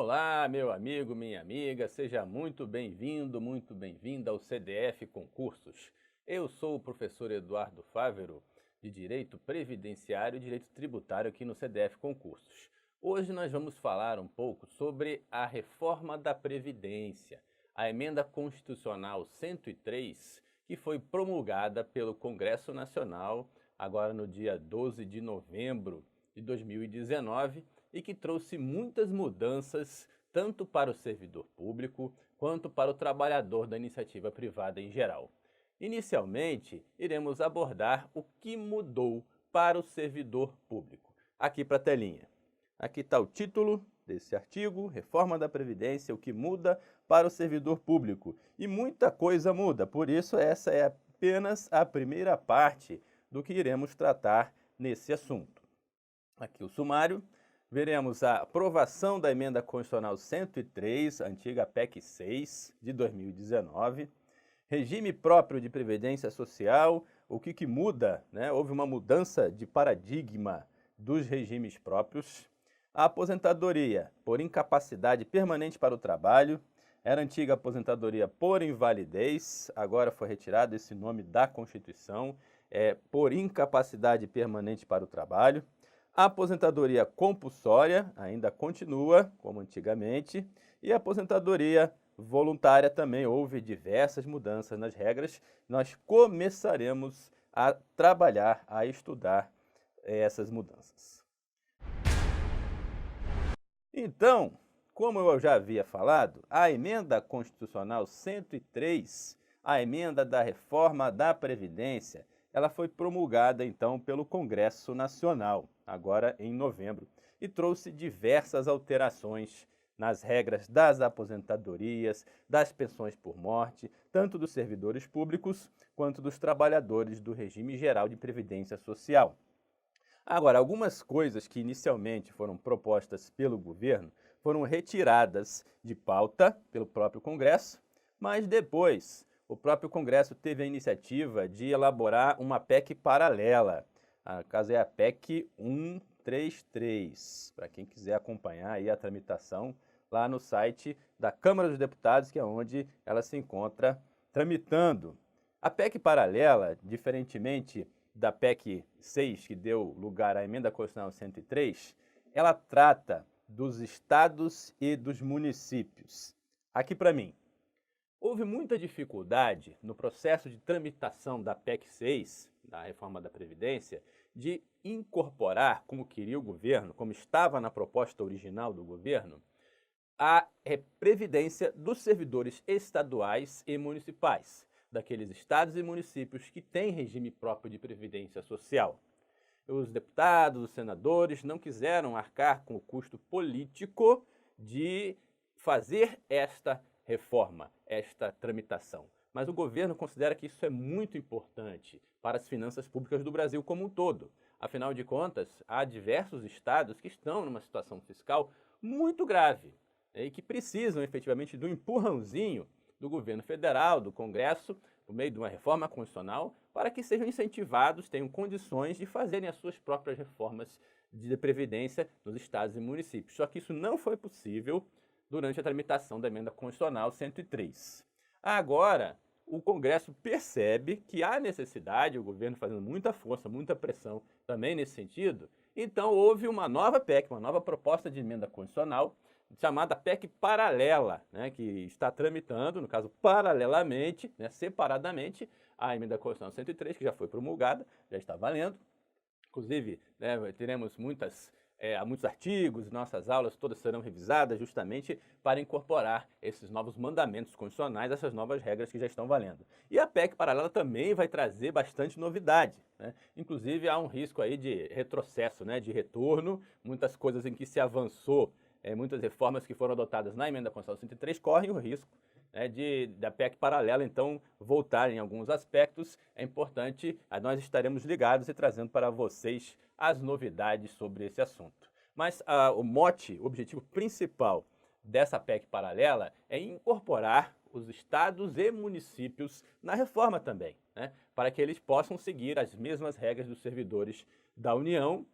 Olá, meu amigo, minha amiga, seja muito bem-vindo, muito bem-vinda ao CDF Concursos. Eu sou o professor Eduardo Fávero, de Direito Previdenciário e Direito Tributário aqui no CDF Concursos. Hoje nós vamos falar um pouco sobre a reforma da Previdência, a emenda constitucional 103, que foi promulgada pelo Congresso Nacional agora no dia 12 de novembro de 2019 e que trouxe muitas mudanças tanto para o servidor público quanto para o trabalhador da iniciativa privada em geral. Inicialmente, iremos abordar o que mudou para o servidor público. Aqui para a telinha. Aqui está o título desse artigo, Reforma da Previdência, o que muda para o servidor público. E muita coisa muda, por isso essa é apenas a primeira parte do que iremos tratar nesse assunto. Aqui o sumário. Veremos a aprovação da Emenda Constitucional 103, antiga PEC 6, de 2019. Regime próprio de previdência social, o que muda, né? Houve uma mudança de paradigma dos regimes próprios. A aposentadoria por incapacidade permanente para o trabalho, era antiga aposentadoria por invalidez, agora foi retirado esse nome da Constituição, por incapacidade permanente para o trabalho. A aposentadoria compulsória ainda continua, como antigamente, e a aposentadoria voluntária também houve diversas mudanças nas regras. Nós começaremos a trabalhar, a estudar essas mudanças. Então, como eu já havia falado, a Emenda Constitucional 103, a emenda da reforma da Previdência, ela foi promulgada então pelo Congresso Nacional, agora em novembro, e trouxe diversas alterações nas regras das aposentadorias, das pensões por morte, tanto dos servidores públicos quanto dos trabalhadores do regime geral de previdência social. Agora, algumas coisas que inicialmente foram propostas pelo governo foram retiradas de pauta pelo próprio Congresso, mas depois o próprio Congresso teve a iniciativa de elaborar uma PEC paralela. No caso é a PEC 133, para quem quiser acompanhar aí a tramitação lá no site da Câmara dos Deputados, que é onde ela se encontra tramitando. A PEC paralela, diferentemente da PEC 6, que deu lugar à Emenda Constitucional 103, ela trata dos estados e dos municípios. Aqui para mim. Houve muita dificuldade no processo de tramitação da PEC 6, da reforma da Previdência, de incorporar, como queria o governo, como estava na proposta original do governo, a previdência dos servidores estaduais e municipais, daqueles estados e municípios que têm regime próprio de previdência social. Os deputados, os senadores não quiseram arcar com o custo político de fazer esta reforma, esta tramitação. Mas o governo considera que isso é muito importante para as finanças públicas do Brasil como um todo. Afinal de contas, há diversos estados que estão numa situação fiscal muito grave e que precisam efetivamente do empurrãozinho do governo federal, do Congresso, por meio de uma reforma constitucional, para que sejam incentivados, tenham condições de fazerem as suas próprias reformas de previdência nos estados e municípios. Só que isso não foi possível durante a tramitação da Emenda Constitucional 103. Agora, o Congresso percebe que há necessidade, o governo fazendo muita força, muita pressão também nesse sentido, então houve uma nova PEC, uma nova proposta de emenda constitucional, chamada PEC paralela, né, que está tramitando, no caso paralelamente, né, separadamente, a Emenda Constitucional 103, que já foi promulgada, já está valendo. Inclusive, né, teremos muitos artigos, nossas aulas todas serão revisadas justamente para incorporar esses novos mandamentos constitucionais, essas novas regras que já estão valendo. E a PEC paralela também vai trazer bastante novidade, né? Inclusive há um risco aí de retrocesso, né, de retorno, muitas coisas em que se avançou, muitas reformas que foram adotadas na Emenda Constitucional 103 correm o risco, né, da PEC paralela, então, voltar em alguns aspectos. É importante, nós estaremos ligados e trazendo para vocês as novidades sobre esse assunto. Mas o mote, o objetivo principal dessa PEC paralela é incorporar os estados e municípios na reforma também, né, para que eles possam seguir as mesmas regras dos servidores da União,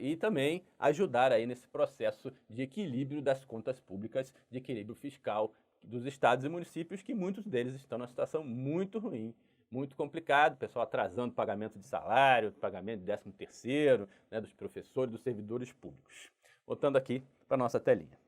e também ajudar aí nesse processo de equilíbrio das contas públicas, de equilíbrio fiscal dos estados e municípios, que muitos deles estão numa situação muito ruim, muito complicado, o pessoal atrasando pagamento de salário, pagamento de 13º, né, dos professores, dos servidores públicos. Voltando aqui para a nossa telinha.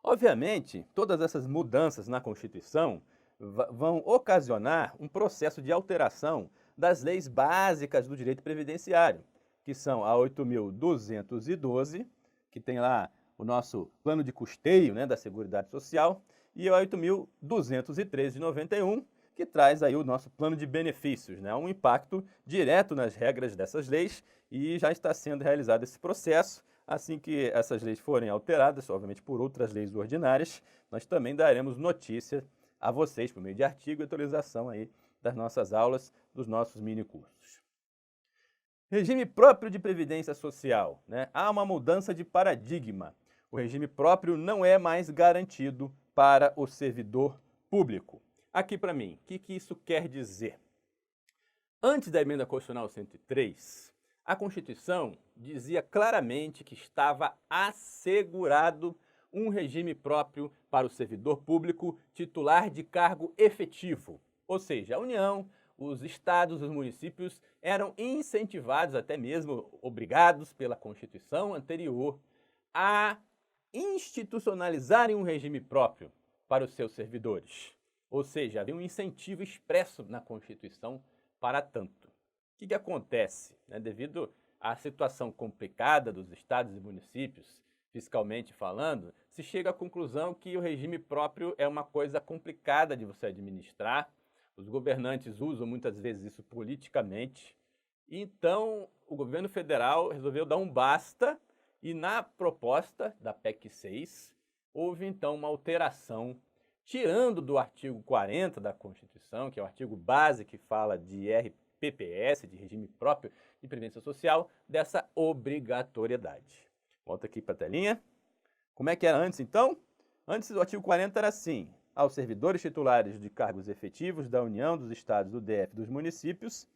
Obviamente, todas essas mudanças na Constituição vão ocasionar um processo de alteração das leis básicas do direito previdenciário, que são a 8.212, que tem lá o nosso plano de custeio, né, da Seguridade Social, e a 8.213 de 91, que traz aí o nosso plano de benefícios, né, um impacto direto nas regras dessas leis, e já está sendo realizado esse processo. Assim que essas leis forem alteradas, obviamente por outras leis ordinárias, nós também daremos notícia a vocês por meio de artigo e atualização aí das nossas aulas, dos nossos minicursos. Regime próprio de previdência social, né? Há uma mudança de paradigma. O regime próprio não é mais garantido para o servidor público. Aqui para mim, o que isso quer dizer? Antes da emenda constitucional 103, a Constituição dizia claramente que estava assegurado um regime próprio para o servidor público titular de cargo efetivo. Ou seja, a União, os estados, os municípios eram incentivados, até mesmo obrigados pela Constituição anterior, a institucionalizarem um regime próprio para os seus servidores. Ou seja, havia um incentivo expresso na Constituição para tanto. O que acontece? Devido à situação complicada dos estados e municípios, fiscalmente falando, se chega à conclusão que o regime próprio é uma coisa complicada de você administrar. Os governantes usam muitas vezes isso politicamente. Então, o governo federal resolveu dar um basta e na proposta da PEC 6 houve então uma alteração, tirando do artigo 40 da Constituição, que é o artigo base que fala de RPPS, de regime próprio de previdência social, dessa obrigatoriedade. Volta aqui para a telinha. Como é que era antes, então? Antes, o artigo 40 era assim: aos servidores titulares de cargos efetivos da União, dos Estados, do DF e dos municípios,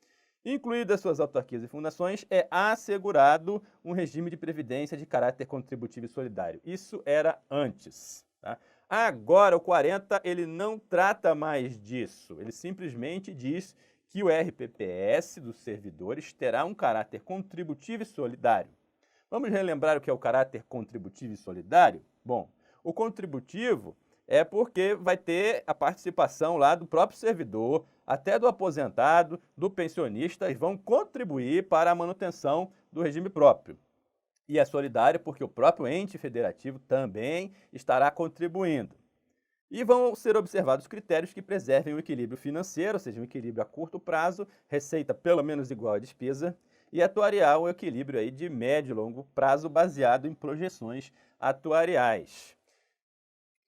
incluídas suas autarquias e fundações, é assegurado um regime de previdência de caráter contributivo e solidário. Isso era antes, tá? Agora, o 40, ele não trata mais disso. Ele simplesmente diz que o RPPS dos servidores terá um caráter contributivo e solidário. Vamos relembrar o que é o caráter contributivo e solidário? Bom, o contributivo é porque vai ter a participação lá do próprio servidor, até do aposentado, do pensionista, e vão contribuir para a manutenção do regime próprio. E é solidário porque o próprio ente federativo também estará contribuindo. E vão ser observados critérios que preservem o equilíbrio financeiro, ou seja, um equilíbrio a curto prazo, receita pelo menos igual à despesa, e atuarial, o equilíbrio aí de médio e longo prazo baseado em projeções atuariais.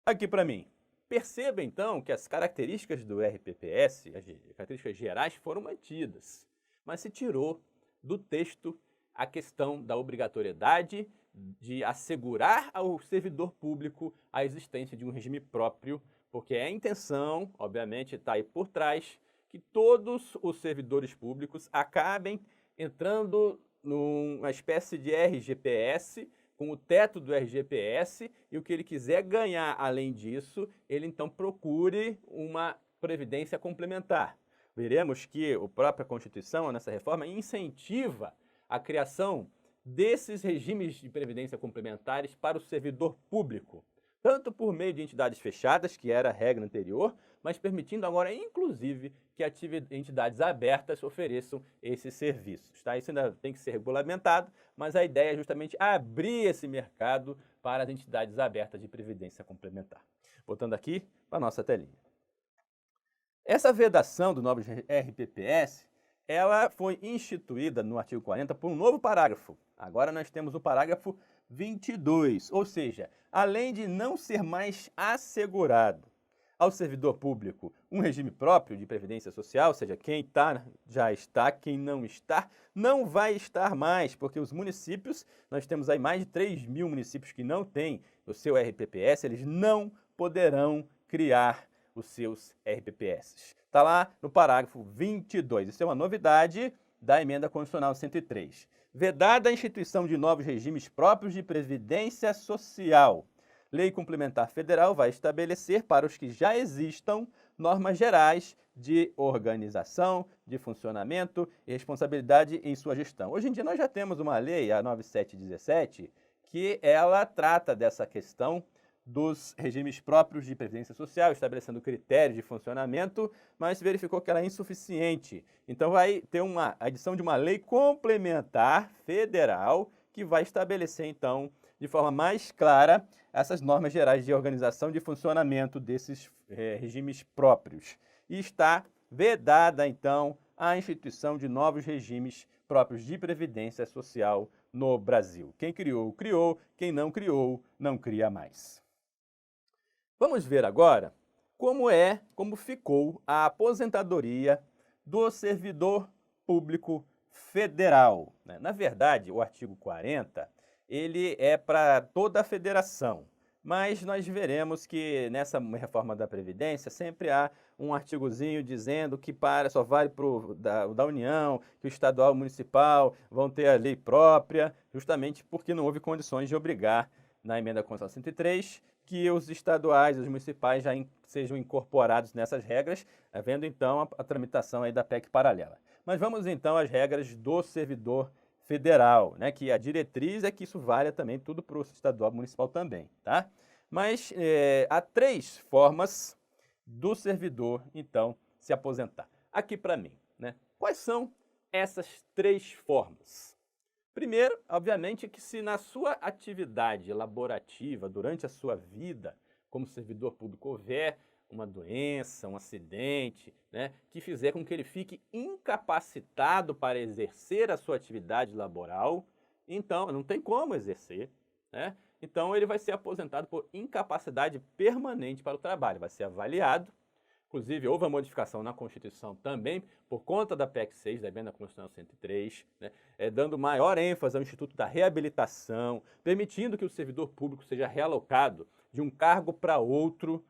Aqui para mim, perceba então que as características do RPPS, as características gerais, foram mantidas, mas se tirou do texto a questão da obrigatoriedade de assegurar ao servidor público a existência de um regime próprio, porque a intenção, obviamente, está aí por trás, que todos os servidores públicos acabem entrando numa espécie de RGPS, com o teto do RGPS, e o que ele quiser ganhar além disso, ele então procure uma previdência complementar. Veremos que a própria Constituição, nessa reforma, incentiva a criação desses regimes de previdência complementares para o servidor público, tanto por meio de entidades fechadas, que era a regra anterior, mas permitindo agora, inclusive, que entidades abertas ofereçam esses serviços. Tá? Isso ainda tem que ser regulamentado, mas a ideia é justamente abrir esse mercado para as entidades abertas de previdência complementar. Voltando aqui para a nossa telinha. Essa vedação do novo RPPS, ela foi instituída no artigo 40 por um novo parágrafo. Agora nós temos o parágrafo 22, ou seja, além de não ser mais assegurado ao servidor público um regime próprio de previdência social, ou seja, quem está já está, quem não está, não vai estar mais, porque os municípios, nós temos aí mais de 3.000 municípios que não têm o seu RPPS, eles não poderão criar os seus RPPS. Está lá no parágrafo 22. Isso é uma novidade da emenda constitucional 103. vedada a instituição de novos regimes próprios de previdência social. Lei Complementar Federal vai estabelecer para os que já existam normas gerais de organização, de funcionamento e responsabilidade em sua gestão. Hoje em dia nós já temos uma lei, a 9717, que ela trata dessa questão dos regimes próprios de previdência social, estabelecendo critérios de funcionamento, mas verificou que ela é insuficiente. Então vai ter a edição de uma lei complementar federal que vai estabelecer, então, de forma mais clara, essas normas gerais de organização de funcionamento desses regimes próprios. E está vedada, então, a instituição de novos regimes próprios de previdência social no Brasil. Quem criou, criou. Quem não criou, não cria mais. Vamos ver agora como ficou a aposentadoria do servidor público federal. Na verdade, o artigo 40, ele é para toda a federação, mas nós veremos que nessa reforma da Previdência sempre há um artigozinho dizendo que só vale para o da União, que o estadual e o municipal vão ter a lei própria, justamente porque não houve condições de obrigar, na emenda constitucional 103, que os estaduais e os municipais já sejam incorporados nessas regras, havendo então a tramitação aí da PEC paralela. Mas vamos então às regras do servidor federal, que a diretriz é que isso valha também tudo para o estadual e municipal também, tá? Mas há 3 formas do servidor, então, se aposentar. Aqui para mim, quais são essas 3 formas? Primeiro, obviamente, que se na sua atividade laborativa, durante a sua vida como servidor público, houver uma doença, um acidente, que fizer com que ele fique incapacitado para exercer a sua atividade laboral, então não tem como exercer, então ele vai ser aposentado por incapacidade permanente para o trabalho, vai ser avaliado. Inclusive, houve uma modificação na Constituição também, por conta da PEC 6, da emenda constitucional 103, dando maior ênfase ao Instituto da Reabilitação, permitindo que o servidor público seja realocado de um cargo para outro,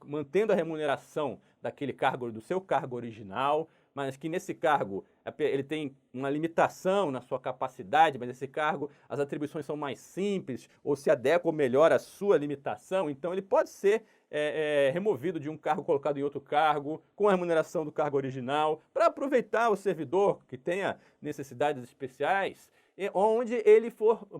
mantendo a remuneração daquele cargo, do seu cargo original, mas que nesse cargo ele tem uma limitação na sua capacidade, mas esse cargo, as atribuições são mais simples, ou se adequam melhor à sua limitação, então ele pode ser removido de um cargo colocado em outro cargo, com a remuneração do cargo original, para aproveitar o servidor que tenha necessidades especiais, onde ele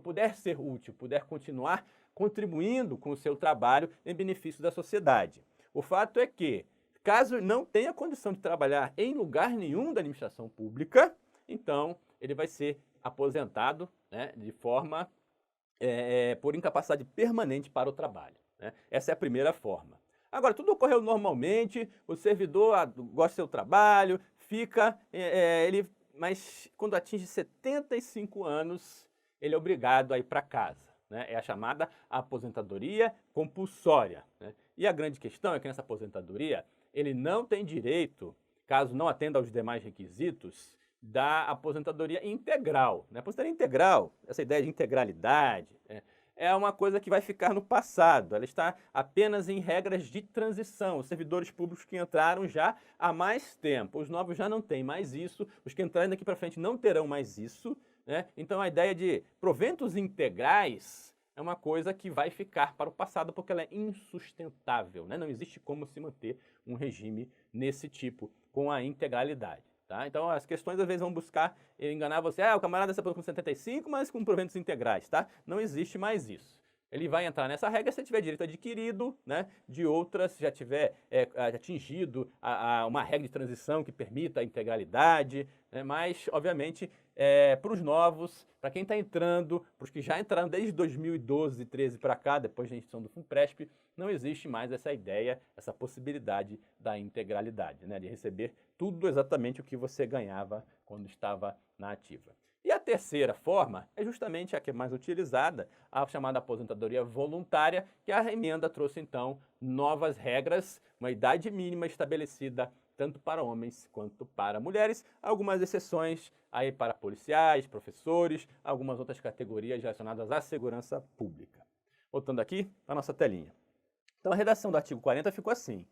puder ser útil, puder continuar contribuindo com o seu trabalho em benefício da sociedade. O fato é que, caso não tenha condição de trabalhar em lugar nenhum da administração pública, então ele vai ser aposentado de forma por incapacidade permanente para o trabalho. Essa é a primeira forma. Agora, tudo ocorreu normalmente, o servidor gosta do seu trabalho, mas quando atinge 75 anos, ele é obrigado a ir para casa. É a chamada aposentadoria compulsória. E a grande questão é que nessa aposentadoria, ele não tem direito, caso não atenda aos demais requisitos, da aposentadoria integral. Aposentadoria integral, essa ideia de integralidade, é uma coisa que vai ficar no passado. Ela está apenas em regras de transição. Os servidores públicos que entraram já há mais tempo. Os novos já não têm mais isso. Os que entrarem daqui para frente não terão mais isso. Então a ideia de proventos integrais é uma coisa que vai ficar para o passado porque ela é insustentável. Não existe como se manter um regime nesse tipo, com a integralidade. Então, as questões às vezes vão buscar enganar você. O camarada se aposentou com 75, mas com proventos integrais. Não existe mais isso. Ele vai entrar nessa regra se tiver direito adquirido, de outras, se já tiver atingido uma regra de transição que permita a integralidade, mas, obviamente, para os novos, para quem está entrando, para os que já entraram desde 2012, 2013 para cá, depois da instituição do FUNPRESP, não existe mais essa ideia, essa possibilidade da integralidade, de receber tudo exatamente o que você ganhava quando estava na ativa. E a terceira forma é justamente a que é mais utilizada, a chamada aposentadoria voluntária, que a emenda trouxe, então, novas regras, uma idade mínima estabelecida tanto para homens quanto para mulheres, algumas exceções aí para policiais, professores, algumas outras categorias relacionadas à segurança pública. Voltando aqui para a nossa telinha. Então, a redação do artigo 40 ficou assim,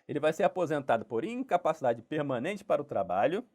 Ele vai ser aposentado por incapacidade permanente para o trabalho,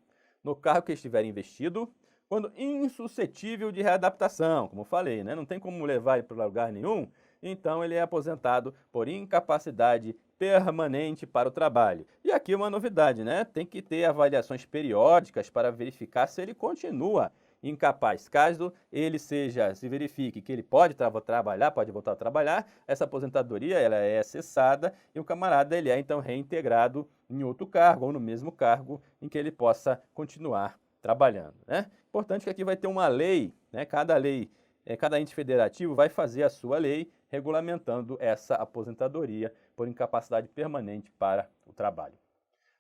no cargo que estiver investido, quando insuscetível de readaptação, como eu falei, né? Não tem como levar ele para lugar nenhum, então ele é aposentado por incapacidade permanente para o trabalho. E aqui uma novidade, né? Tem que ter avaliações periódicas para verificar se ele continua incapaz. Caso ele se verifique que ele pode trabalhar, pode voltar a trabalhar, essa aposentadoria ela é cessada e o camarada ele é então reintegrado em outro cargo ou no mesmo cargo em que ele possa continuar trabalhando, né? Importante que aqui vai ter uma lei, né? Cada ente federativo vai fazer a sua lei regulamentando essa aposentadoria por incapacidade permanente para o trabalho.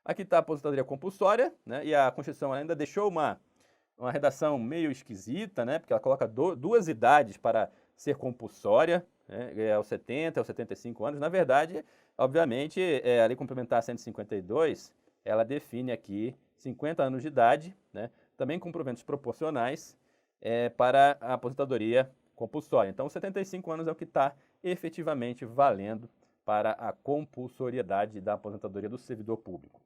Aqui está a aposentadoria compulsória, né? E a Constituição ainda deixou uma redação meio esquisita, né? Porque ela coloca duas idades para ser compulsória, né? É aos 70, aos 75 anos. Na verdade, obviamente, a Lei Complementar 152, ela define aqui 50 anos de idade, né? Também com proventos proporcionais para a aposentadoria compulsória. Então, 75 anos é o que está efetivamente valendo para a compulsoriedade da aposentadoria do servidor público.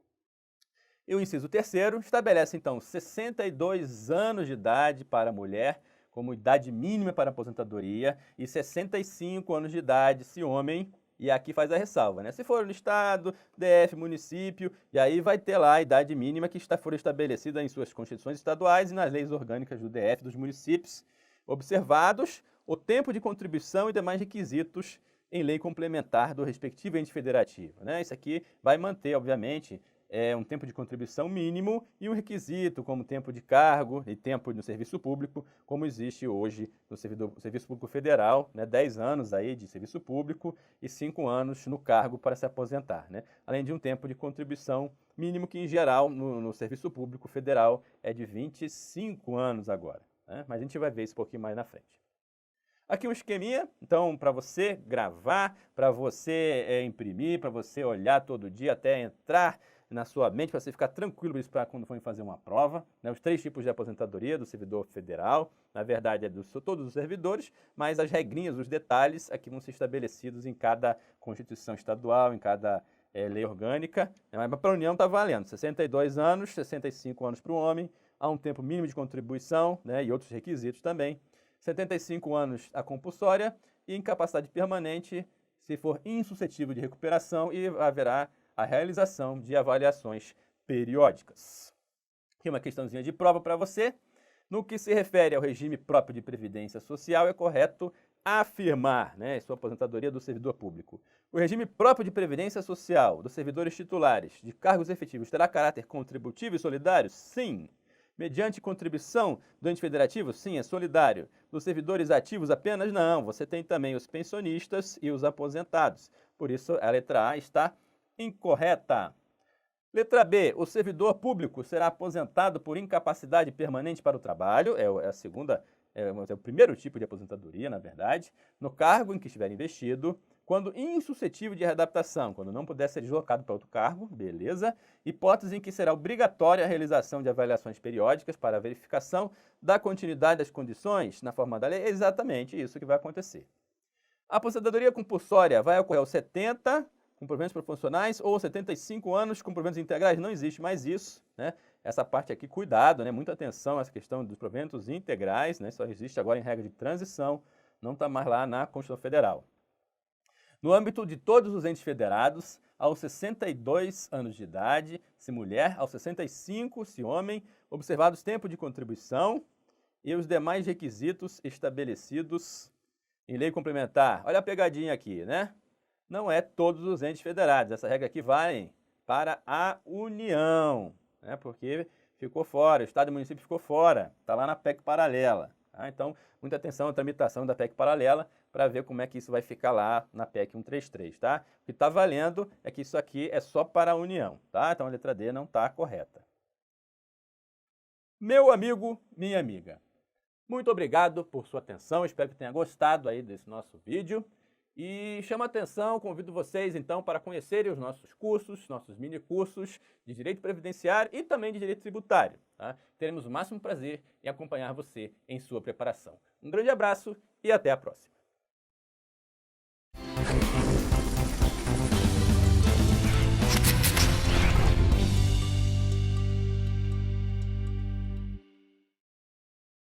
E o inciso 3º estabelece, então, 62 anos de idade para a mulher como idade mínima para a aposentadoria e 65 anos de idade se homem, e aqui faz a ressalva, né? Se for no estado, DF, município, e aí vai ter lá a idade mínima que for estabelecida em suas constituições estaduais e nas leis orgânicas do DF, dos municípios, observados o tempo de contribuição e demais requisitos em lei complementar do respectivo ente federativo, né? Isso aqui vai manter, obviamente, um tempo de contribuição mínimo e um requisito como tempo de cargo e tempo no serviço público, como existe hoje no Serviço Público Federal, né? 10 anos aí de serviço público e 5 anos no cargo para se aposentar, né? Além de um tempo de contribuição mínimo que, em geral, no Serviço Público Federal é de 25 anos agora, né? Mas a gente vai ver isso um pouquinho mais na frente. Aqui um esqueminha, então, para você gravar, para você imprimir, para você olhar todo dia até entrar na sua mente, para você ficar tranquilo isso para quando for fazer uma prova, né? Os 3 tipos de aposentadoria do servidor federal, na verdade é de todos os servidores, mas as regrinhas, os detalhes aqui vão ser estabelecidos em cada Constituição estadual, em cada lei orgânica, né? Mas para a União está valendo 62 anos, 65 anos para o homem, há um tempo mínimo de contribuição, né? E outros requisitos também, 75 anos a compulsória e incapacidade permanente se for insuscetível de recuperação e haverá a realização de avaliações periódicas. Aqui uma questãozinha de prova para você. No que se refere ao regime próprio de previdência social, é correto afirmar, né, sua aposentadoria do servidor público. O regime próprio de previdência social dos servidores titulares de cargos efetivos terá caráter contributivo e solidário? Sim. Mediante contribuição do ente federativo? Sim, é solidário. Dos servidores ativos apenas? Não. Você tem também os pensionistas e os aposentados. Por isso, a letra A está incorreta. Letra B, o servidor público será aposentado por incapacidade permanente para o trabalho, é o primeiro tipo de aposentadoria, na verdade, no cargo em que estiver investido, quando insuscetível de readaptação, quando não puder ser deslocado para outro cargo, beleza, hipótese em que será obrigatória a realização de avaliações periódicas para a verificação da continuidade das condições na forma da lei, é exatamente isso que vai acontecer. A aposentadoria compulsória vai ocorrer aos 70 com proventos proporcionais ou 75 anos com proventos integrais, não existe mais isso, né? Essa parte aqui, cuidado, né? Muita atenção a essa questão dos proventos integrais, né? Só existe agora em regra de transição, não está mais lá na Constituição Federal. No âmbito de todos os entes federados, aos 62 anos de idade, se mulher, aos 65, se homem, observados tempo de contribuição e os demais requisitos estabelecidos em lei complementar. Olha a pegadinha aqui, né? Não é todos os entes federados. Essa regra aqui vai para a União, né? Porque ficou fora, o Estado e o município ficou fora, está lá na PEC paralela. Tá? Então, muita atenção à tramitação da PEC paralela para ver como é que isso vai ficar lá na PEC 133, tá? O que está valendo é que isso aqui é só para a União, tá? Então, a letra D não está correta. Meu amigo, minha amiga, muito obrigado por sua atenção, espero que tenha gostado aí desse nosso vídeo. E chama atenção, convido vocês então para conhecerem os nossos cursos, nossos mini cursos de Direito Previdenciário e também de Direito Tributário. Tá? Teremos o máximo prazer em acompanhar você em sua preparação. Um grande abraço e até a próxima.